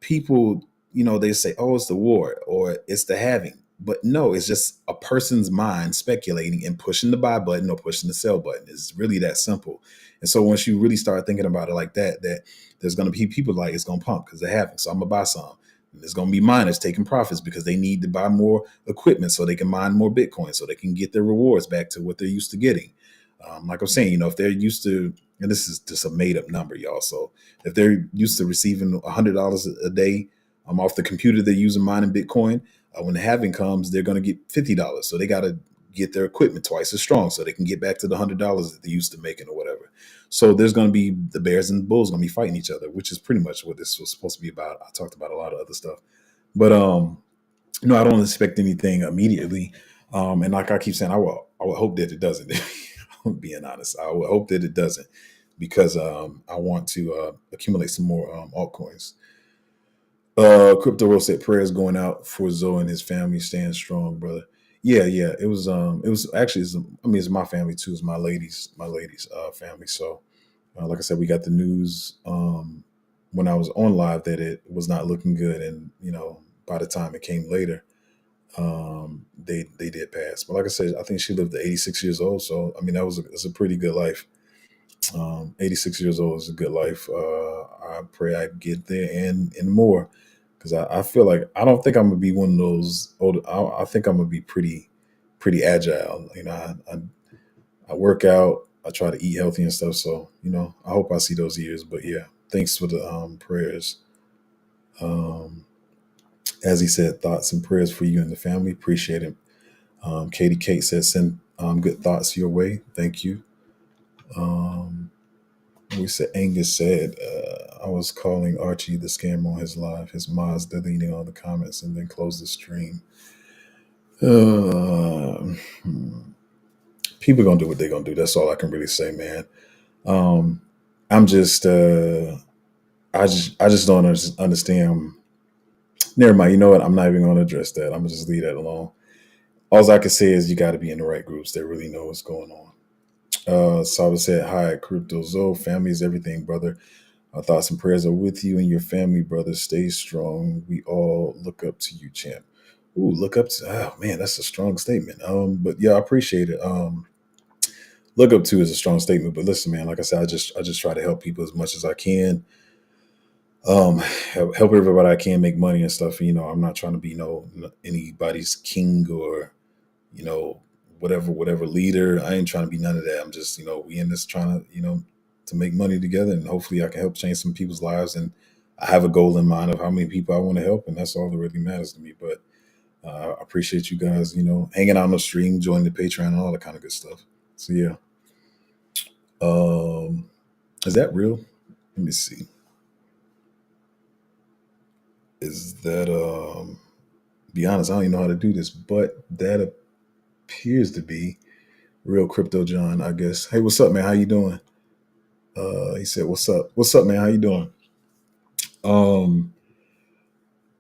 people, they say, oh, it's the war or it's the halving. But no, it's just a person's mind speculating and pushing the buy button or pushing the sell button. It's really that simple. And so once you really start thinking about it like that there's going to be people like it's going to pump because they're having. So I'm going to buy some. And there's going to be miners taking profits because they need to buy more equipment so they can mine more Bitcoin so they can get their rewards back to what they're used to getting. Like I'm saying, if they're used to, and this is just a made up number, y'all. So if they're used to receiving $100 a day off the computer they're using mining Bitcoin, when the halving comes, they're going to get $50. So they got to get their equipment twice as strong so they can get back to the $100 that they used to making or whatever. So there's going to be the Bears and the Bulls going to be fighting each other, which is pretty much what this was supposed to be about. I talked about a lot of other stuff, but I don't expect anything immediately. And like I keep saying, I would hope that it doesn't. I'm being honest, I would hope that it doesn't because I want to accumulate some more altcoins. Crypto World said prayers going out for Zoe and his family. Staying strong, brother. Yeah. It was actually, it's my family too. It's my ladies family. So, like I said, we got the news when I was on live that it was not looking good, and by the time it came later, they did pass. But like I said, I think she lived to 86 years old. So I mean, it's a pretty good life. 86 years old is a good life. I pray I get there and more, because I feel like I don't think I'm gonna be one of those old. I think I'm gonna be pretty agile. I work out. I try to eat healthy and stuff. So I hope I see those years. But yeah, thanks for the prayers. Um, as he said, thoughts and prayers for you and the family. Appreciate it. Katie Kate said, send good thoughts your way. Thank you. We said Angus said, I was calling Archie the scammer on his live. His mom's deleting all the comments and then closed the stream. People gonna do what they're gonna do. That's all I can really say, man. I'm just I just don't understand. Never mind. You know what? I'm not even gonna address that. I'm gonna just leave that alone. All I can say is you got to be in the right groups that really know what's going on. Saba said, hi, Crypto Zoe. Family is everything, brother. Our thoughts and prayers are with you and your family, brother. Stay strong. We all look up to you, champ. Ooh, look up to, oh man, that's a strong statement. But yeah, I appreciate it. Look up to is a strong statement, but listen, man, like I said, I just try to help people as much as I can. Help everybody I can make money and stuff. I'm not trying to be anybody's king or you know whatever leader. I ain't trying to be none of that. I'm just we in this trying to to make money together, and hopefully I can help change some people's lives. And I have a goal in mind of how many people I want to help, and that's all that really matters to me. But I appreciate you guys, hanging out on the stream, joining the Patreon, and all that kind of good stuff. So yeah, um, is that real? Let me see. Is that be honest, I don't even know how to do this, but that appears to be real crypto John, I guess. Hey, what's up, man? How you doing? He said, "What's up? What's up, man? How you doing?" Um,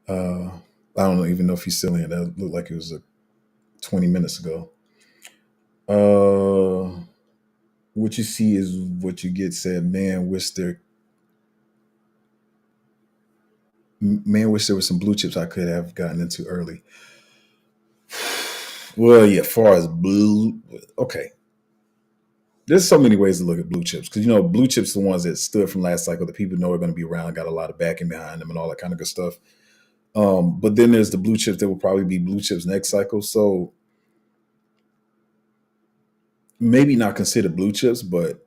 uh, I don't even know if he's still in. That looked like it was 20 minutes ago. Uh, what you see is what you get. Said, man, wish there was some blue chips I could have gotten into early. Well, yeah, far as blue, okay. There's so many ways to look at blue chips because blue chips are the ones that stood from last cycle. The people know are going to be around, got a lot of backing behind them, and all that kind of good stuff. But then there's the blue chips that will probably be blue chips next cycle. So maybe not consider blue chips, but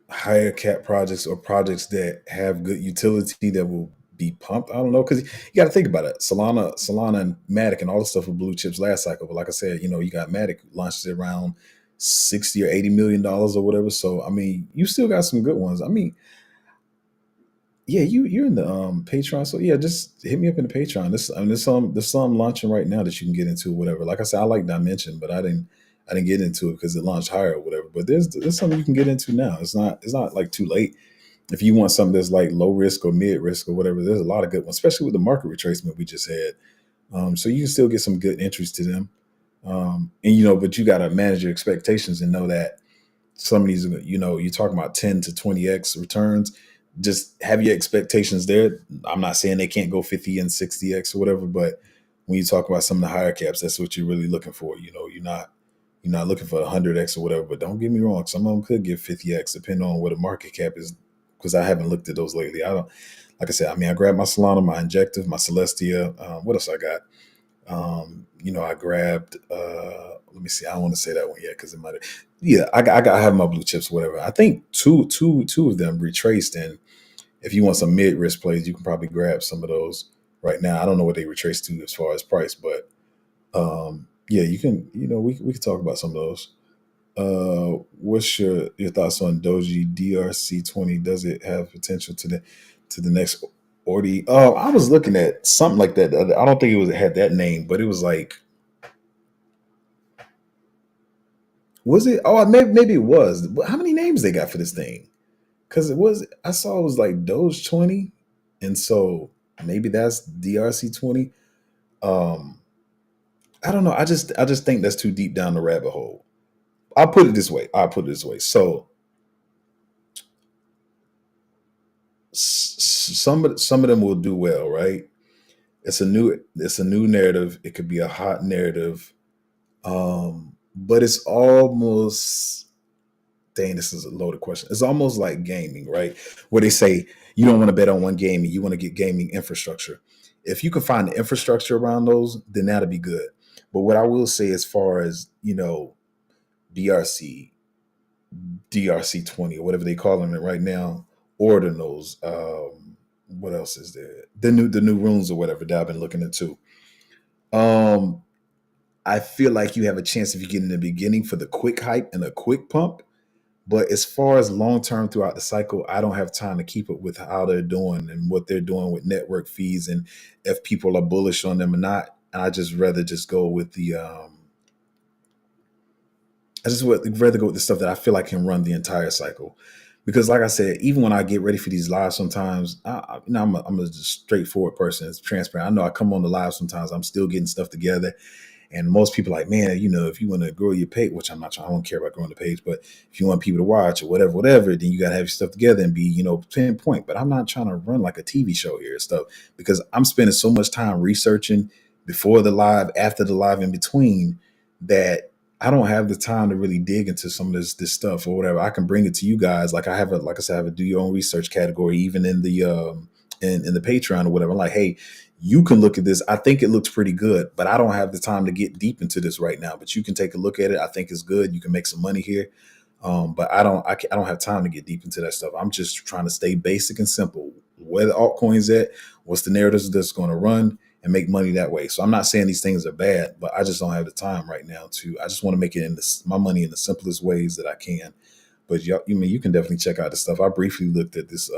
higher cap projects or projects that have good utility that will be pumped. I don't know because you got to think about it. Solana, and Matic, and all the stuff with blue chips last cycle. But like I said, you got Matic launched it around $60 or $80 million or whatever. So I mean, you still got some good ones. I mean, yeah, you're in the Patreon, so yeah, just hit me up in the Patreon. There's some launching right now that you can get into, or whatever. Like I said, I like Dimension, but I didn't get into it because it launched higher or whatever. But there's something you can get into now. It's not like too late if you want something that's like low risk or mid risk or whatever. There's a lot of good ones, especially with the market retracement we just had. So you can still get some good entries to them, and but you got to manage your expectations and know that some of these, you're talking about 10 to 20x returns. Just have your expectations there. I'm not saying they can't go 50 and 60x or whatever, but when you talk about some of the higher caps, that's what you're really looking for. You're not looking for 100x or whatever. But don't get me wrong, some of them could give 50x depending on what a market cap is. Because I haven't looked at those lately. I don't. Like I said, I mean, I grabbed my Solana, my Injective, my Celestia. What else I got? I grabbed. Let me see. I don't want to say that one yet because it might. Yeah, I have my blue chips, whatever. I think two of them retraced, and if you want some mid risk plays, you can probably grab some of those right now. I don't know what they retraced to as far as price, but yeah, you can. We can talk about some of those. What's your thoughts on Doji DRC20? Does it have potential to the next Ordi? Oh, I was looking at something like that. I don't think it had that name, but it was like, was it? Oh, maybe it was. How many names they got for this thing? Because I saw it was like Doge 20, and so maybe that's DRC 20. Um, I don't know. I just think that's too deep down the rabbit hole. I'll put it this way. So some of them will do well, right? It's a new narrative. It could be a hot narrative, but it's almost, dang, this is a loaded question. It's almost like gaming, right? Where they say you don't want to bet on one game and you want to get gaming infrastructure. If you can find the infrastructure around those, then that'll be good. But what I will say, as far as DRC, DRC20, or whatever they call them right now, ordinals. What else is there? The new runes or whatever that I've been looking into. Um, I feel like you have a chance if you get in the beginning for the quick hype and a quick pump. But as far as long term throughout the cycle, I don't have time to keep up with how they're doing and what they're doing with network fees and if people are bullish on them or not. And I just rather just go with the I just would rather go with the stuff that I feel like can run the entire cycle. Because, like I said, even when I get ready for these lives, sometimes I'm a straightforward person. It's transparent. I know I come on the live sometimes. I'm still getting stuff together, and most people are like, man, if you want to grow your page, which I'm not trying, I don't care about growing the page, but if you want people to watch or whatever, then you got to have your stuff together and be, pinpoint. But I'm not trying to run like a TV show here and stuff because I'm spending so much time researching before the live, after the live, in between that I don't have the time to really dig into some of this stuff or whatever. I can bring it to you guys. Like I have a, like I said, I have a do your own research category, even in the in the Patreon or whatever. Like, hey, you can look at this. I think it looks pretty good, but I don't have the time to get deep into this right now. But you can take a look at it. I think it's good. You can make some money here. But I don't have time to get deep into that stuff. I'm just trying to stay basic and simple. Where the altcoins at? What's the narratives that's going to run and make money that way? So I'm not saying these things are bad, but I just don't have the time right now to. I just want to make it in this, my money in the simplest ways that I can. But you mean you can definitely check out the stuff. I briefly looked at this.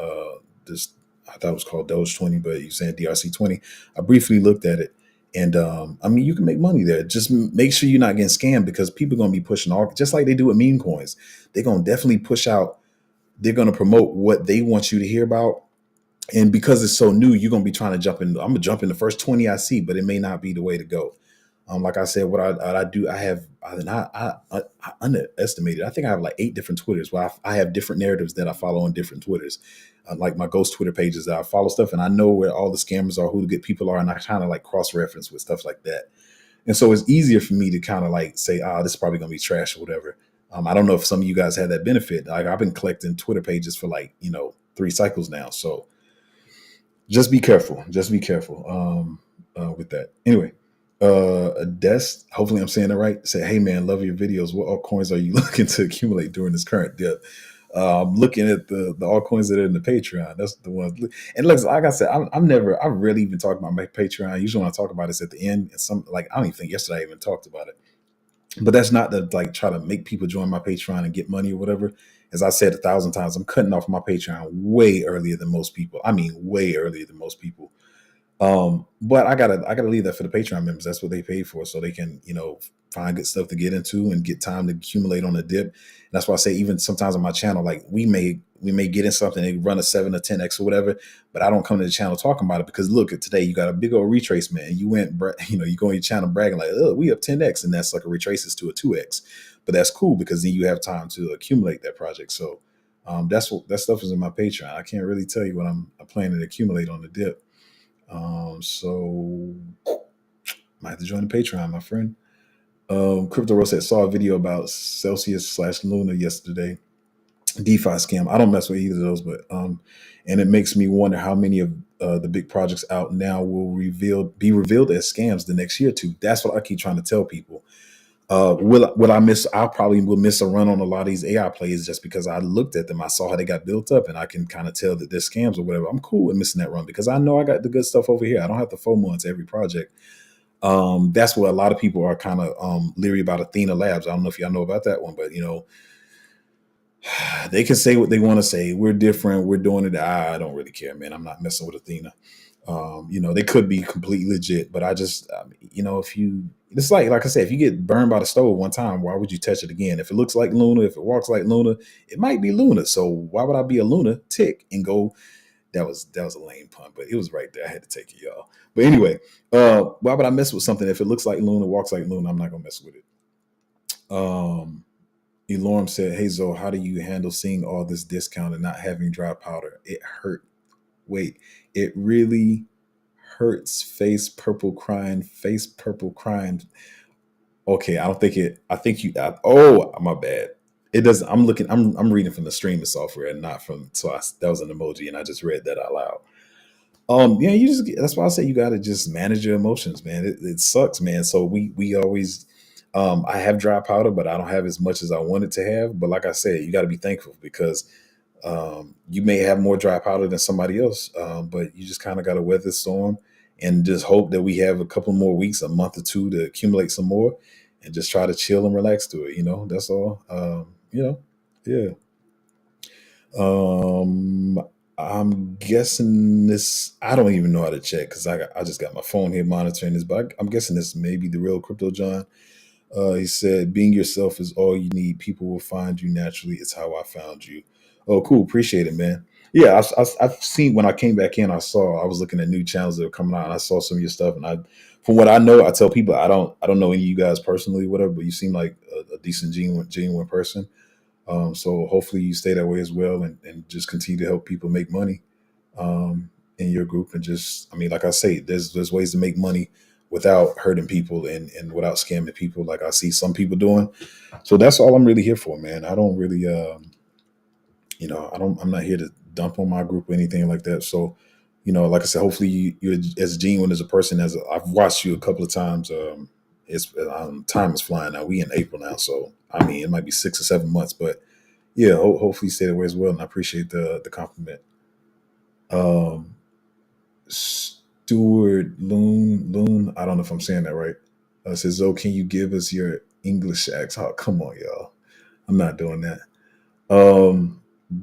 This I thought it was called Doge 20, but you're saying DRC 20. I briefly looked at it. And I mean, you can make money there. Just make sure you're not getting scammed because people are going to be pushing all, just like they do with meme coins. They're going to definitely push out. They're going to promote what they want you to hear about. And because it's so new, you're going to be trying to jump in. I'm going to jump in the first 20 I see, but it may not be the way to go. Like I said, what I do, I underestimated. I think I have like 8 different Twitters. Well, I have different narratives that I follow on different Twitters, like my ghost Twitter pages that I follow stuff, and I know where all the scammers are, who the good people are, and I kind of like cross reference with stuff like that. And so it's easier for me to kind of like say, this is probably going to be trash or whatever. I don't know if some of you guys had that benefit. Like I've been collecting Twitter pages for like 3 cycles now, so just be careful. Just be careful with that. Anyway, Des, hopefully I'm saying it right. Say, hey man, love your videos. What altcoins are you looking to accumulate during this current dip? I'm looking at the altcoins that are in the Patreon. That's the ones. And look, like I said, I rarely even talk about my Patreon. Usually when I talk about this at the end, and some like I don't even think yesterday I even talked about it. But that's not to like try to make people join my Patreon and get money or whatever. As I said 1,000 times, I'm cutting off my Patreon way earlier than most people. I mean, way earlier than most people. But I gotta leave that for the Patreon members. That's what they pay for, so they can find good stuff to get into and get time to accumulate on the dip. And that's why I say even sometimes on my channel, like we may get in something, they run a 7 or 10x or whatever, but I don't come to the channel talking about it because look at today, you got a big old retracement, and you went you go on your channel bragging like, oh, we up 10x, and that's like a retraces to a 2x. But that's cool because then you have time to accumulate that project. So that's what that stuff is in my Patreon. I can't really tell you what I'm planning to accumulate on the dip. So might have to join the Patreon, my friend. Crypto Rose saw a video about Celsius/Luna yesterday. DeFi scam. I don't mess with either of those, but and it makes me wonder how many of the big projects out now will be revealed as scams the next year or two. That's what I keep trying to tell people. Will I miss? I probably will miss a run on a lot of these AI plays just because I looked at them. I saw how they got built up, and I can kind of tell that they're scams or whatever. I'm cool with missing that run because I know I got the good stuff over here. I don't have to FOMO into every project. That's what a lot of people are kind of leery about Athena Labs. I don't know if y'all know about that one, but they can say what they want to say. We're different. We're doing it. I don't really care, man. I'm not messing with Athena. They could be completely legit, but if you, it's like I said, if you get burned by the stove one time, why would you touch it again? If it looks like Luna, if it walks like Luna, it might be Luna. So why would I be a Luna tick and go? That was a lame pun, but it was right there. I had to take it, y'all. But anyway, why would I mess with something if it looks like Luna, walks like Luna? I'm not gonna mess with it. Elorm said, "Hey Zoe, how do you handle seeing all this discount and not having dry powder? It hurt. Wait, it really hurts. Face purple crying. Face purple crying. Okay, I don't think it. I think you. Oh, my bad. It doesn't. I'm looking. I'm reading from the streaming software and not from. That was an emoji, and I just read that out loud. Yeah, you just. That's why I say you got to just manage your emotions, man. It sucks, man. So we always. I have dry powder, but I don't have as much as I wanted to have. But like I said, you got to be thankful because you may have more dry powder than somebody else, but you just kind of got to weather the storm and just hope that we have a couple more weeks, a month or two to accumulate some more and just try to chill and relax to it. That's all. Yeah. Um, I'm guessing this. I don't even know how to check because I just got my phone here monitoring this, but I'm guessing this may be the real Crypto John. He said, being yourself is all you need. People will find you naturally. It's how I found you. Oh, cool. Appreciate it, man. Yeah, I've seen when I came back in, I was looking at new channels that were coming out and I saw some of your stuff. And from what I know, I tell people, I don't know any of you guys personally, whatever, but you seem like a decent, genuine person. So hopefully you stay that way as well and just continue to help people make money in your group. And just, I mean, like I say, there's ways to make money without hurting people and without scamming people like I see some people doing. So that's all I'm really here for, man. I don't really, I'm not here to dump on my group or anything like that. So, like I said, hopefully you're as genuine as a person as I've watched you a couple of times. It's time is flying now. We in April now, so I mean it might be 6 or 7 months, but yeah, hopefully you stay that way as well. And I appreciate the compliment. Um, Stuart Loon, I don't know if I'm saying that right. Says, "Oh, can you give us your English accent?" Come on, y'all. I'm not doing that.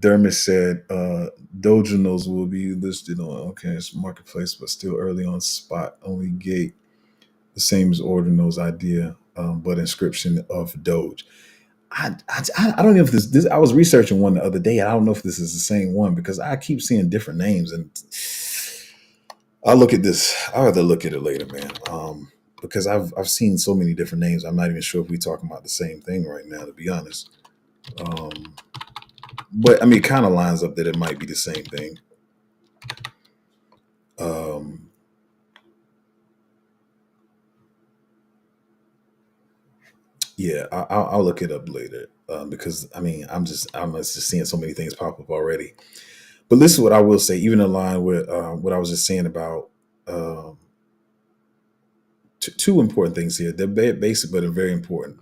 Dermot said, Dogenos will be listed on it's marketplace, but still early on spot. Only gate the same as Ordinals idea, but inscription of Doge. I don't know if this I was researching one the other day. I don't know if this is the same one because I keep seeing different names, and I'll look at this. I'll have to look at it later, man. Because I've seen so many different names. I'm not even sure if we're talking about the same thing right now, to be honest. Um, but I mean, it kind of lines up that it might be the same thing. Um, yeah, I'll look it up later because I mean, I'm just seeing so many things pop up already. But this is what I will say, even in line with what I was just saying about um, two important things here. They're basic, but they're very important.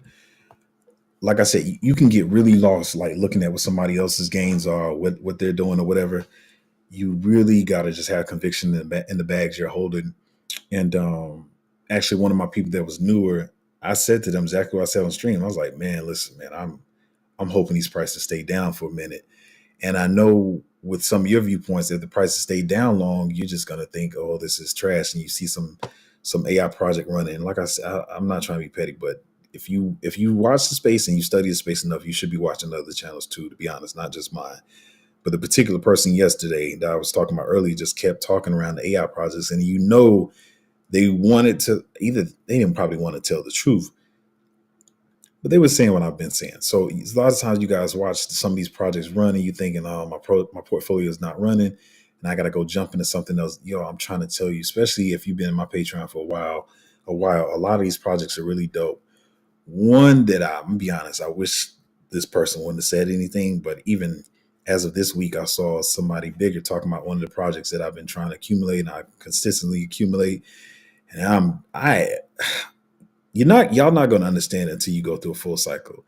Like I said, you can get really lost, like looking at what somebody else's gains are, what they're doing, or whatever. You really got to just have conviction in the bags you're holding. And actually, one of my people that was newer, I said to them exactly what I said on stream. I was like, "Man, listen, man, I'm hoping these prices stay down for a minute." And I know with some of your viewpoints, if the prices stay down long, you're just gonna think, "Oh, this is trash," and you see some AI project running. Like I said, I'm not trying to be petty, but if you watch the space and you study the space enough, you should be watching other channels too. To be honest, not just mine. But the particular person yesterday that I was talking about earlier just kept talking around the AI projects, and they wanted to either they didn't probably want to tell the truth, but they were saying what I've been saying. So a lot of times you guys watch some of these projects run and you thinking, "Oh, my portfolio is not running, and I got to go jump into something else." Yo, I'm trying to tell you, especially if you've been in my Patreon for a while, a lot of these projects are really dope. One that I'm gonna be honest, I wish this person wouldn't have said anything, but even as of this week, I saw somebody bigger talking about one of the projects that I've been trying to accumulate and I consistently accumulate. And y'all not gonna understand it until you go through a full cycle.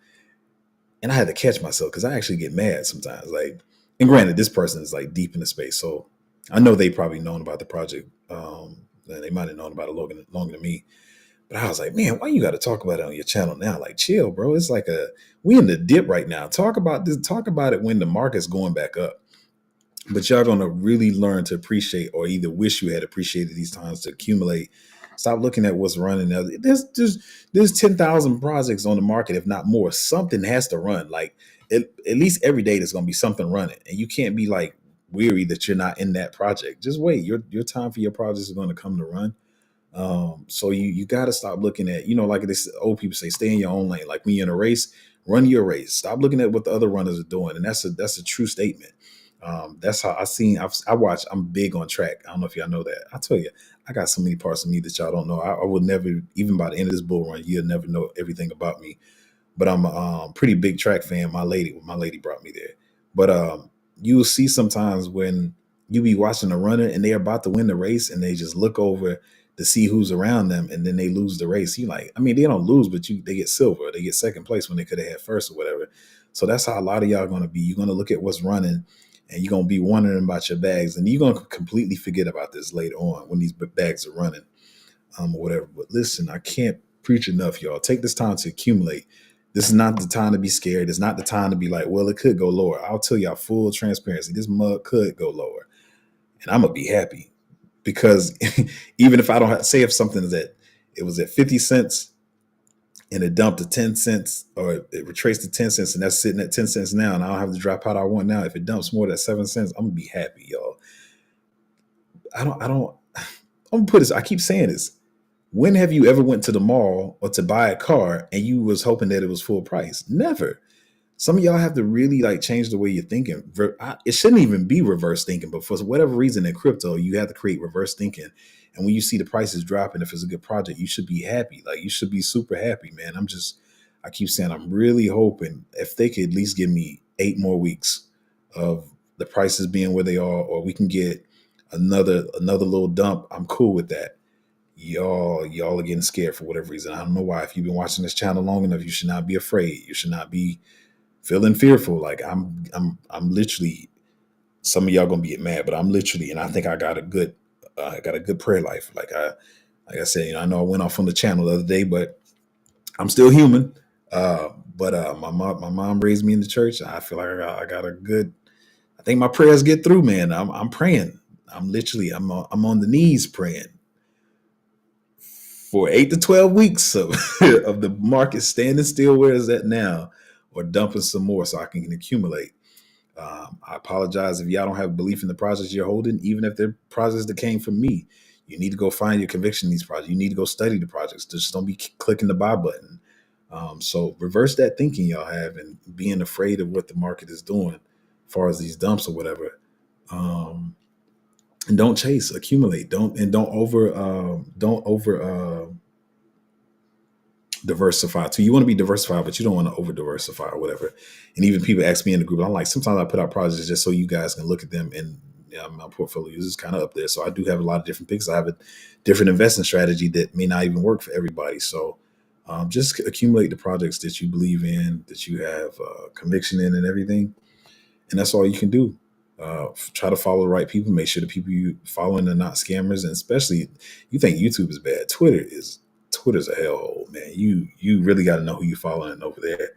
And I had to catch myself because I actually get mad sometimes. Like, and granted, this person is like deep in the space, so I know they probably known about the project. And they might have known about it longer than me. But I was like, man, why you got to talk about it on your channel now? Like, chill, bro. It's like we in the dip right now. Talk about this. Talk about it when the market's going back up. But y'all gonna really learn to appreciate, or either wish you had appreciated these times to accumulate. Stop looking at what's running. There's 10,000 projects on the market, if not more. Something has to run. Like at least every day, there's gonna be something running, and you can't be like weary that you're not in that project. Just wait. Your time for your projects is going to come to run. So you got to stop looking at, like this old people say, stay in your own lane. Like when you're in a race, run your race. Stop looking at what the other runners are doing, and that's a true statement. That's how I watch. I'm big on track. I don't know if y'all know that. I tell you, I got so many parts of me that y'all don't know. I would never, even by the end of this bull run, you'll never know everything about me. But I'm a pretty big track fan. My lady brought me there. But you'll see sometimes when you be watching a runner and they're about to win the race and they just look over to see who's around them and then they lose the race. You like, I mean, they don't lose, but they get silver. They get second place when they could have had first or whatever. So that's how a lot of y'all are going to be. You're going to look at what's running and you're going to be wondering about your bags, and you're going to completely forget about this later on when these bags are running, or whatever. But listen, I can't preach enough, y'all. Take this time to accumulate. This is not the time to be scared. It's not the time to be like, well, it could go lower. I'll tell y'all full transparency. This mug could go lower, and I'm gonna be happy because even if I don't say if something is at it was at 50 cents and it dumped to 10 cents or it retraced to 10 cents and that's sitting at 10 cents now and I don't have the drop out I want now. If it dumps more than 7 cents, I'm gonna be happy, y'all. I don't I'm gonna put this, I keep saying this. When have you ever went to the mall or to buy a car and you was hoping that it was full price? Never. Some of y'all have to really like change the way you're thinking. It shouldn't even be reverse thinking, but for whatever reason in crypto, you have to create reverse thinking. And when you see the prices dropping, if it's a good project, you should be happy. Like, you should be super happy, man. I keep saying, I'm really hoping if they could at least give me 8 more weeks of the prices being where they are, or we can get another little dump. I'm cool with that. Y'all are getting scared for whatever reason. I don't know why. If you've been watching this channel long enough, you should not be afraid. You should not be feeling fearful. Like, I'm literally. Some of y'all gonna be mad, but I'm literally, and I think I got a good prayer life. Like I said, I know I went off on the channel the other day, but I'm still human. But my mom raised me in the church. I feel like I got a good. I think my prayers get through, man. I'm praying. I'm on the knees praying for 8 to 12 weeks of of the market standing still where it's at now, or dumping some more so I can accumulate. I apologize if y'all don't have belief in the projects you're holding, even if they're projects that came from me. You need to go find your conviction in these projects. You need to go study the projects. Just don't be clicking the buy button. So reverse that thinking y'all have and being afraid of what the market is doing as far as these dumps or whatever. And don't chase, accumulate. Don't over diversify too. You want to be diversified, but you don't want to over diversify or whatever. And even people ask me in the group, I'm like, sometimes I put out projects just so you guys can look at them, and my portfolio is kind of up there. So I do have a lot of different picks. I have a different investment strategy that may not even work for everybody. So just accumulate the projects that you believe in, that you have conviction in, and everything. And that's all you can do. Try to follow the right people. Make sure the people you following are not scammers, and especially, you think YouTube is bad. Twitter's a hellhole, man. You really got to know who you following over there.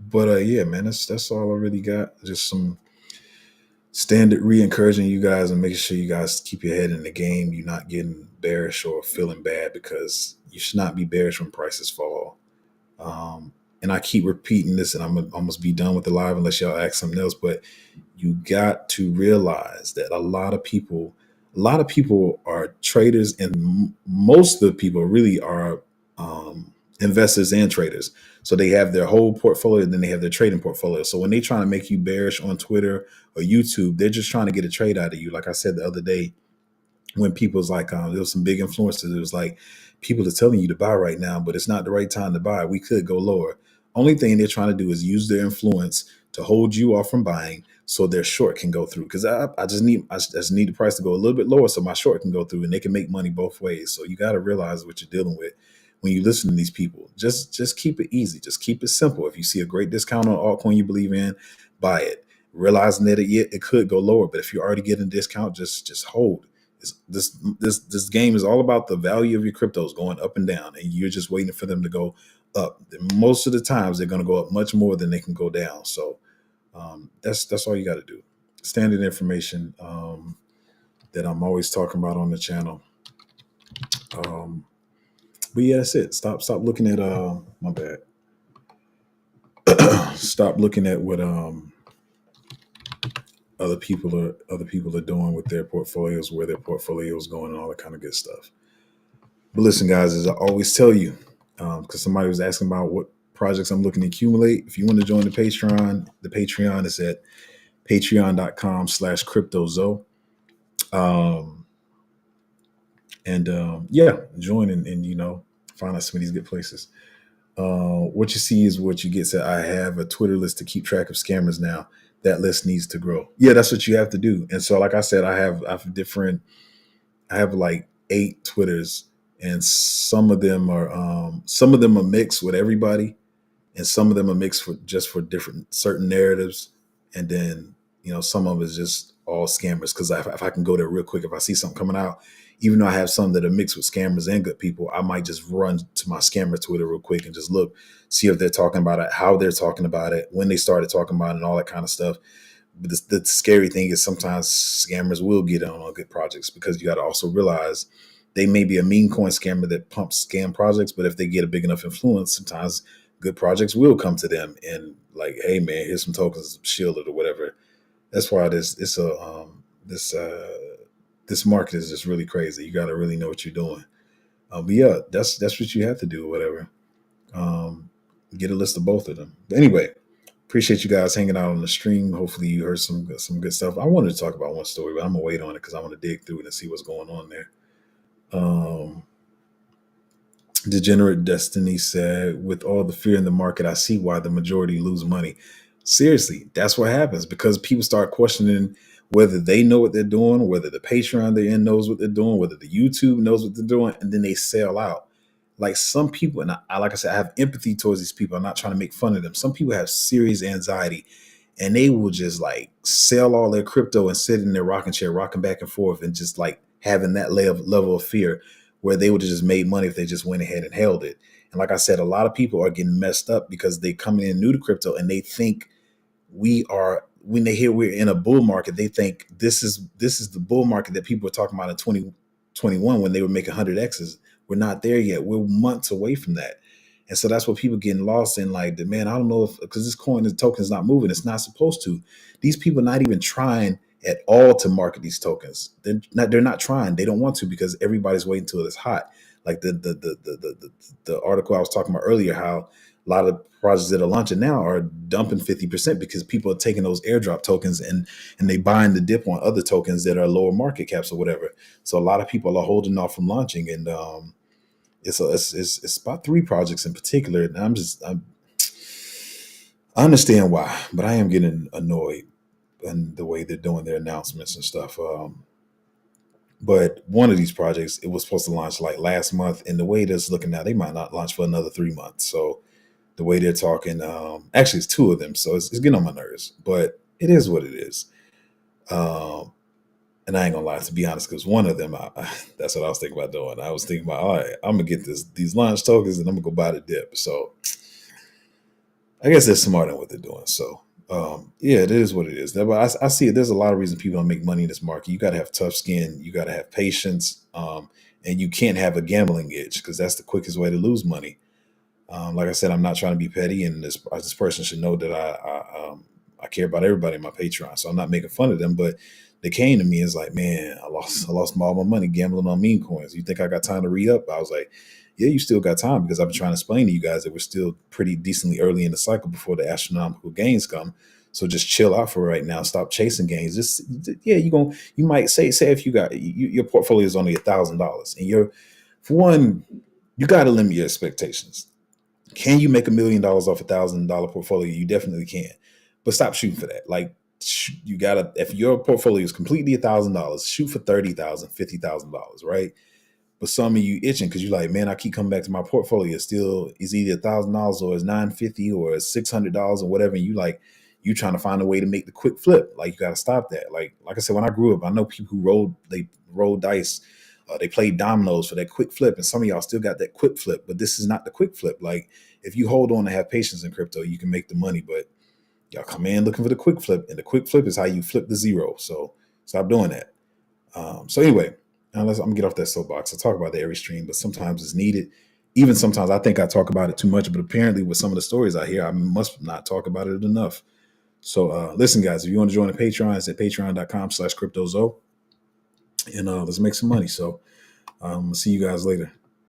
But yeah, man, that's all I really got. Just some standard re-encouraging you guys and making sure you guys keep your head in the game. You're not getting bearish or feeling bad, because you should not be bearish when prices fall. And I keep repeating this, and I'm gonna almost be done with the live unless y'all ask something else. But you got to realize that a lot of people are traders, and most of the people really are investors and traders. So they have their whole portfolio, and then they have their trading portfolio. So when they trying to make you bearish on Twitter or YouTube, they're just trying to get a trade out of you. Like I said the other day, when people's like, there was some big influencers. It was like, people are telling you to buy right now, but it's not the right time to buy. We could go lower. Only thing they're trying to do is use their influence to hold you off from buying, so their short can go through. Because I just need the price to go a little bit lower so my short can go through, and they can make money both ways. So you got to realize what you're dealing with when you listen to these people. Just keep it easy. Just keep it simple. If you see a great discount on an altcoin you believe in, buy it. Realizing that it could go lower, but if you're already getting a discount, just hold. This game is all about the value of your cryptos going up and down, and you're just waiting for them to go up. Most of the times they're going to go up much more than they can go down. So that's all you got to do. Standard information that I'm always talking about on the channel. But yeah, that's it. Stop looking at my bad. Stop looking at what other people are doing with their portfolios, where their portfolio is going, and all that kind of good stuff. But listen, guys, as I always tell you, because somebody was asking about what projects I'm looking to accumulate. If you want to join the Patreon is at patreon.com/cryptozo. Yeah, join and find out some of these good places. What you see is what you get. So I have a Twitter list to keep track of scammers now. That list needs to grow. Yeah, that's what you have to do. And so, like I said, I have like 8 Twitters, and some of them are mixed with everybody, and some of them are mixed for different certain narratives, and then some of it is just all scammers. Because if I can go there real quick, if I see something coming out, even though I have some that are mixed with scammers and good people, I might just run to my scammer Twitter real quick and just look, see if they're talking about it, how they're talking about it, when they started talking about it, and all that kind of stuff. But the scary thing is sometimes scammers will get on good projects, because you got to also realize they may be a meme coin scammer that pumps scam projects, but if they get a big enough influence, sometimes good projects will come to them and like, hey man, here's some tokens, shield it or whatever. That's why this market is just really crazy. You got to really know what you're doing. But yeah, that's what you have to do or whatever. Get a list of both of them. But anyway, Appreciate you guys hanging out on the stream. Hopefully, you heard some good stuff. I wanted to talk about one story, but I'm gonna wait on it because I want to dig through it and see what's going on there. Um, Degenerate Destiny said, with all the fear in the market, I see why the majority lose money. Seriously, that's what happens because people start questioning whether they know what they're doing, whether the Patreon they're in knows what they're doing, whether the YouTube knows what they're doing, and then they sell out. Like some people, and like I said, I have empathy towards these people. I'm not trying to make fun of them. Some people have serious anxiety and they will just like sell all their crypto and sit in their rocking chair, rocking back and forth, and just like having that level of fear where they would have just made money if they just went ahead and held it. And like I said, a lot of people are getting messed up because they coming in new to crypto and they think we are when they hear we're in a bull market, they think this is the bull market that people were talking about in 2021 when they were making 100x's. We're not there yet. We're months away from that. And so that's what people getting lost in. Like, man, I don't know if because this coin, the token is not moving. It's not supposed to. These people are not even trying at all to market these tokens. They're not trying. They don't want to because everybody's waiting until it's hot. Like the article I was talking about earlier, how a lot of projects that are launching now are dumping 50% because people are taking those airdrop tokens and they buying the dip on other tokens that are lower market caps or whatever. So a lot of people are holding off from launching, and it's about three projects in particular. And I understand why, but I am getting annoyed in the way they're doing their announcements and stuff. But one of these projects, it was supposed to launch like last month, and the way that's looking now, they might not launch for another 3 months. So the way they're talking, actually, it's two of them, so it's getting on my nerves. But it is what it is. Um, and I ain't gonna lie, to be honest, because one of them, that's what I was thinking about doing. I was thinking about, all right, I'm gonna get these launch tokens, and I'm gonna go buy the dip. So I guess they're smart in what they're doing. So yeah, it is what it is. But I see it. There's a lot of reasons people don't make money in this market. You got to have tough skin. You got to have patience, and you can't have a gambling itch because that's the quickest way to lose money. Like I said, I'm not trying to be petty, and this person should know that I care about everybody in my Patreon. So I'm not making fun of them, but they came to me and was like, man, I lost all my money gambling on meme coins. You think I got time to re up? I was like, yeah, you still got time because I've been trying to explain to you guys that we're still pretty decently early in the cycle before the astronomical gains come. So just chill out for right now. Stop chasing gains. Just yeah, you might say if you got your portfolio is only $1,000 and you're for one, you got to limit your expectations. Can you make $1 million off $1,000 portfolio? You definitely can, but stop shooting for that. Like you gotta, if your portfolio is completely $1,000, shoot for 30,000, $50,000, right? But some of you itching because you're like, man, I keep coming back to my portfolio. It's still is either $1,000 or it's $950 or it's $600 or whatever. And you like you trying to find a way to make the quick flip. Like you got to stop that. Like I said, when I grew up, I know people who rolled dice. They played dominoes for that quick flip, and some of y'all still got that quick flip. But this is not the quick flip. Like if you hold on and have patience in crypto, you can make the money. But y'all come in looking for the quick flip, and the quick flip is how you flip the zero. So stop doing that. So anyway, now I'm gonna get off that soapbox. I talk about that every stream, but sometimes it's needed. Even sometimes I think I talk about it too much, but apparently with some of the stories I hear, I must not talk about it enough. So listen, guys, if you want to join the Patreon, it's at patreon.com/cryptozo. And let's make some money. So see you guys later.